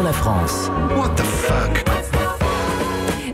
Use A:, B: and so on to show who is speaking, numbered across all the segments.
A: sur la France.
B: What the fuck?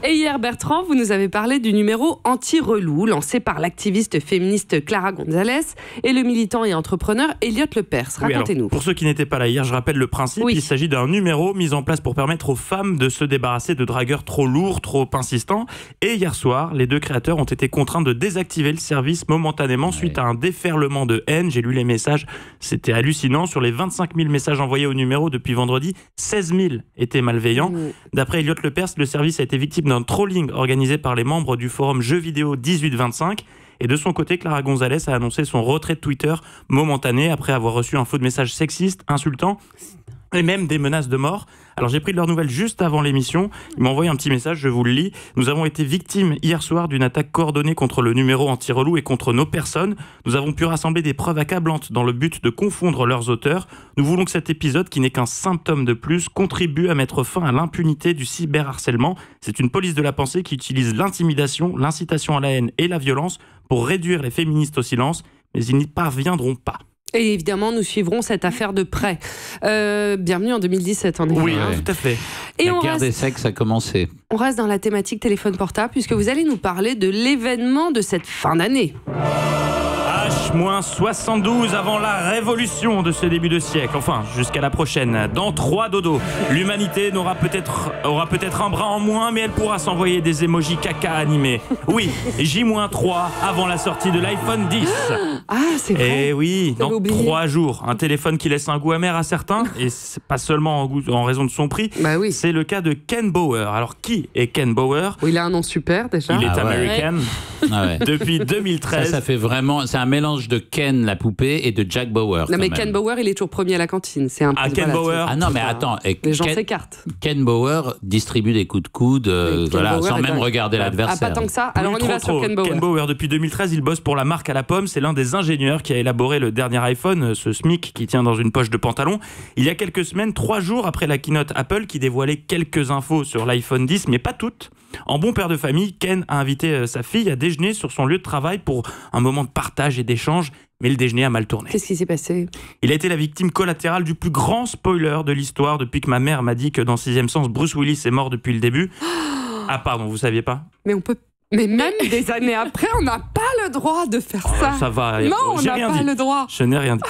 C: Et hier, Bertrand, vous nous avez parlé du numéro anti-relou lancé par l'activiste féministe Clara González et le militant et entrepreneur Elliot Lepers. Racontez-nous.
D: Alors, pour ceux qui n'étaient pas là hier, je rappelle le principe.
C: Oui.
D: Il s'agit d'un numéro mis en place pour permettre aux femmes de se débarrasser de dragueurs trop lourds, trop insistants. Et hier soir, les deux créateurs ont été contraints de désactiver le service momentanément suite à un déferlement de haine. J'ai lu les messages, c'était hallucinant. Sur les 25 000 messages envoyés au numéro depuis vendredi, 16 000 étaient malveillants. D'après Elliot Lepers, le service a été victime d'un trolling organisé par les membres du forum jeux vidéo 1825. Et de son côté, Clara González a annoncé son retrait de Twitter momentané après avoir reçu un flot de messages sexistes, insultants et même des menaces de mort. Alors j'ai pris de leurs nouvelles juste avant l'émission. Ils m'ont envoyé un petit message, je vous le lis. Nous avons été victimes hier soir d'une attaque coordonnée contre le numéro anti-relou et contre nos personnes. Nous avons pu rassembler des preuves accablantes dans le but de confondre leurs auteurs. Nous voulons que cet épisode, qui n'est qu'un symptôme de plus, contribue à mettre fin à l'impunité du cyberharcèlement. C'est une police de la pensée qui utilise l'intimidation, l'incitation à la haine et la violence pour réduire les féministes au silence, mais ils n'y parviendront pas.
C: Et évidemment, nous suivrons cette affaire de près. Bienvenue en 2017, en effet.
D: Oui, tout à fait.
C: Et
E: la guerre des sexes a commencé.
C: On reste dans la thématique téléphone portable, puisque vous allez nous parler de l'événement de cette fin d'année.
D: H-72 avant la révolution de ce début de siècle. Enfin, jusqu'à la prochaine. Dans 3 dodos, l'humanité aura peut-être un bras en moins, mais elle pourra s'envoyer des émojis caca animés. Oui, J-3 avant la sortie de l'iPhone 10.
C: Ah, c'est vrai.
D: Et oui, dans
C: oublié.
D: 3 jours. Un téléphone qui laisse un goût amer à certains, et c'est pas seulement en raison de son prix.
C: Bah oui.
D: C'est le cas de Ken Bauer. Alors, qui est Ken Bauer?
C: Oui, il a un nom super, déjà.
D: Il est
E: Ah ouais.
D: américain.
E: Ah ouais.
D: Depuis 2013.
E: Ça fait vraiment... C'est un mélange de Ken, la poupée, et de Jack Bauer.
C: Non, mais
E: quand
C: Ken
E: même.
C: Bauer, il est toujours premier à la cantine. C'est un peu,
D: Ken Bauer.
E: Ah non, mais attends.
C: Les gens
E: Ken,
C: s'écartent.
E: Ken Bauer distribue des coups de coude,
C: Ken
E: voilà,
C: Bauer
E: sans
C: est
E: même
C: dingue.
E: regarder
C: Ah,
E: l'adversaire.
C: pas tant que ça. Alors, on y va sur Ken Bauer.
D: Ken Bauer, depuis 2013, il bosse pour la marque à la pomme. C'est l'un des ingénieurs qui a élaboré le dernier iPhone, ce SMIC qui tient dans une poche de pantalon. Il y a quelques semaines, 3 jours après la keynote Apple qui dévoilait quelques infos sur l'iPhone 10, mais pas toutes. En bon père de famille, Ken a invité sa fille à déjeuner sur son lieu de travail pour un moment de partage et d'échange. Mais le déjeuner a mal tourné.
C: Qu'est-ce qui s'est passé?
D: Il a été la victime collatérale du plus grand spoiler de l'histoire depuis que ma mère m'a dit que dans Sixième Sens, Bruce Willis est mort depuis le début. Ah pardon, vous saviez pas?
C: Mais on peut... Mais même des années après, on n'a pas le droit de faire ça.
D: Ça va.
C: Non, on
D: j'ai
C: n'a
D: rien
C: pas
D: dit.
C: le droit.
D: Je n'ai rien dit.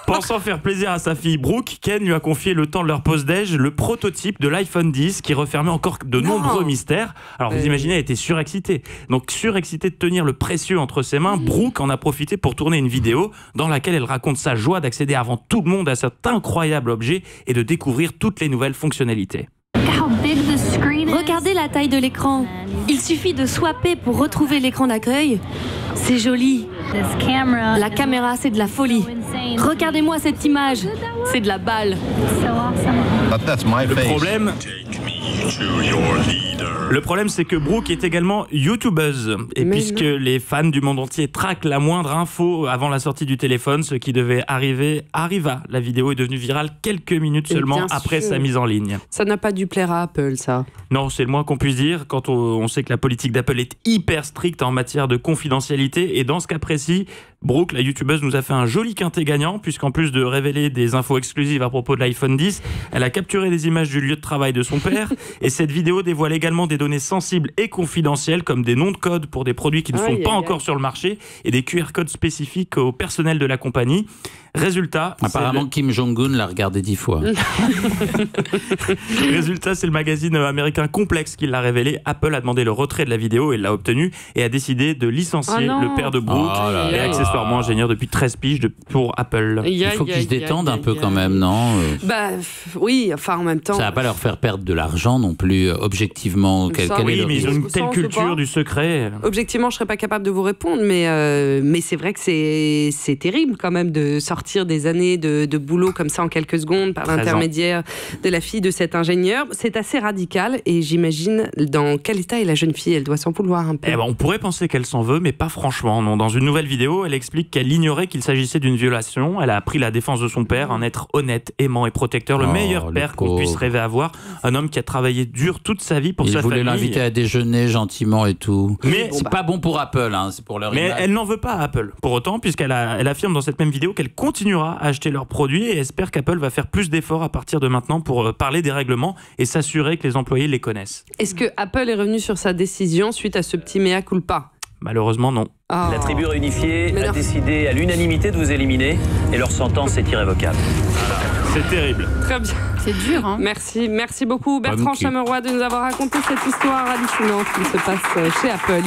D: Pensant faire plaisir à sa fille Brooke, Ken lui a confié le temps de leur pause déj le prototype de l'iPhone 10 qui refermait encore de nombreux mystères. Alors vous imaginez, elle était surexcitée. Donc surexcitée de tenir le précieux entre ses mains, Brooke en a profité pour tourner une vidéo dans laquelle elle raconte sa joie d'accéder avant tout le monde à cet incroyable objet et de découvrir toutes les nouvelles fonctionnalités.
F: Regardez la taille de l'écran. Il suffit de swapper pour retrouver l'écran d'accueil. C'est joli. La caméra, c'est de la folie. Regardez-moi cette image. C'est de la balle.
D: Le problème, c'est que Brooke est également youtubeuse. Et
C: Mais
D: puisque les fans du monde entier traquent la moindre info avant la sortie du téléphone, ce qui devait arriver arriva. La vidéo est devenue virale quelques minutes seulement
C: bien
D: après
C: sûr.
D: sa mise en ligne.
C: Ça n'a pas dû plaire à Apple, ça.
D: Non, c'est le moins qu'on puisse dire quand on sait que la politique d'Apple est hyper stricte en matière de confidentialité. Et dans ce cas précis, Brooke, la youtubeuse, nous a fait un joli quintet gagnant, puisqu'en plus de révéler des infos exclusives à propos de l'iPhone 10, elle a capturé des images du lieu de travail de son père. Et cette vidéo dévoile également des données sensibles et confidentielles, comme des noms de code pour des produits qui ne sont pas encore sur le marché et des QR codes spécifiques au personnel de la compagnie. Résultat,
E: Apparemment, Kim Jong-un l'a regardé 10 fois.
D: Résultat, c'est le magazine américain Complex qui l'a révélé. Apple a demandé le retrait de la vidéo et l'a obtenu et a décidé de licencier le père de Brooke et accessoirement ingénieur depuis 13 piges pour Apple.
E: Il faut qu'ils se détendent un peu quand même, non?
C: Bah oui, enfin en même temps...
E: Ça va pas leur faire perdre de l'argent non plus, objectivement. Quel est
D: Oui,
E: le
D: mais ils ont
E: risque?
D: une telle
C: Sens ou
D: culture
C: pas
D: du secret.
C: Objectivement, je serais pas capable de vous répondre, mais c'est vrai que c'est terrible quand même de sortir des années de boulot comme ça en quelques secondes par l'intermédiaire de la fille de cet ingénieur. C'est assez radical et j'imagine dans quel état est la jeune fille. Elle doit s'en vouloir un peu.
D: On pourrait penser qu'elle s'en veut, mais pas franchement. Non. Dans une nouvelle vidéo, elle explique qu'elle ignorait qu'il s'agissait d'une violation. Elle a appris la défense de son père, un être honnête, aimant et protecteur, le meilleur père qu'on puisse rêver avoir. Un homme qui a travaillé dur toute sa vie pour sa famille.
E: Il voulait l'inviter à déjeuner gentiment et tout.
D: Mais
E: c'est pas bon pour Apple, hein, c'est pour leur image.
D: Mais elle n'en veut pas à Apple. Pour autant, puisqu'elle affirme dans cette même vidéo qu'elle continuera à acheter leurs produits et espère qu'Apple va faire plus d'efforts à partir de maintenant pour parler des règlements et s'assurer que les employés les connaissent.
C: Est-ce que Apple est revenu sur sa décision suite à ce petit mea culpa ?
D: Malheureusement, non.
C: Oh.
A: La tribu réunifiée a décidé à l'unanimité de vous éliminer et leur sentence est irrévocable.
D: C'est terrible.
C: Très bien.
B: C'est dur, hein.
C: Merci beaucoup Bertrand Chameroy de nous avoir raconté cette histoire hallucinante qui se passe chez Apple.